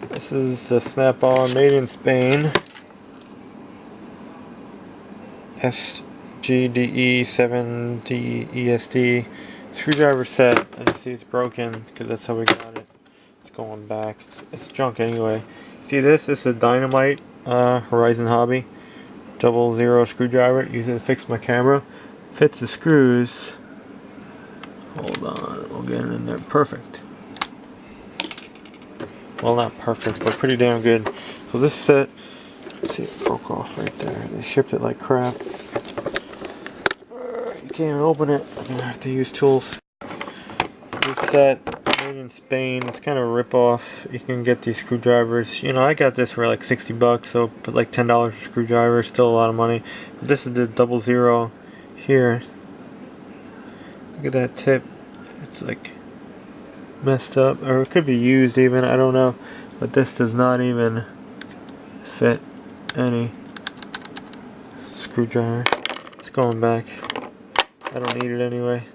This is the Snap-on, made in Spain. SGDE70ESD screwdriver set. And you see it's broken because that's how we got it. It's going back. It's junk anyway. See this? This is a Dynamite Horizon Hobby 00 screwdriver. Use it to fix my camera. Fits the screws. Hold on, we'll get it in there. Perfect. Well, not perfect, but pretty damn good. So this set, let's see, it broke off right there. They shipped it like crap. You can't even open it. I'm gonna have to use tools. This set, made in Spain. It's kind of a rip-off. You can get these screwdrivers. You know, I got this for like 60 bucks, so put like $10 for screwdriver. Still a lot of money. But this is the 00 here. Look at that tip. It's like messed up, or it could be used even, I don't know. But this does not even fit any screwdriver. It's going back. I don't need it anyway.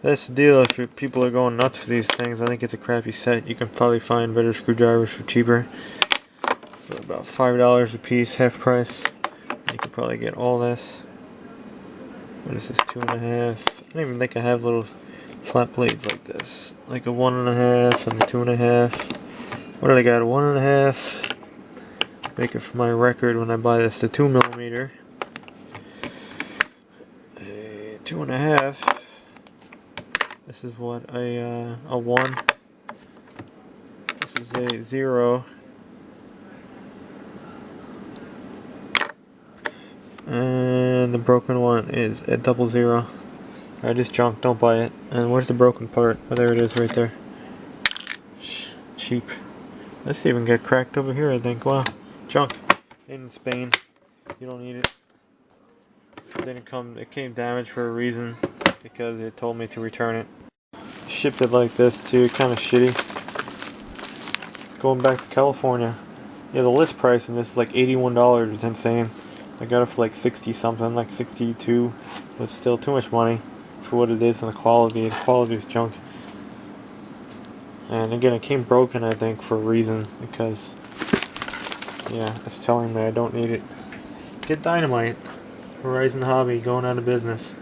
That's the deal. If people are going nuts for these things, I think it's a crappy set. You can probably find better screwdrivers for cheaper. For about $5 a piece, half price. You can probably get all this. What is this, 2.5? I don't even think I have little flat blades like this. Like a 1.5 and a 2.5. What did I got? A 1.5. Make it for my record when I buy this. The 2mm. A 2.5. This is what a 1. This is a 0. And the broken one is a 00. Alright, it's junk, don't buy it. And where's the broken part? Oh, there it is right there. Cheap. This even get cracked over here, I think. Wow. Junk. In Spain. You don't need it. It didn't come, it came damaged for a reason. Because it told me to return it. Shipped it like this too, kind of shitty. Going back to California. Yeah, the list price in this is like $81. It's insane. I got it for like 60 something, like 62, but still too much money for what it is and the quality. The quality is junk. And again, it came broken, I think, for a reason, because yeah, it's telling me I don't need it. Get Dynamite. Horizon Hobby going out of business.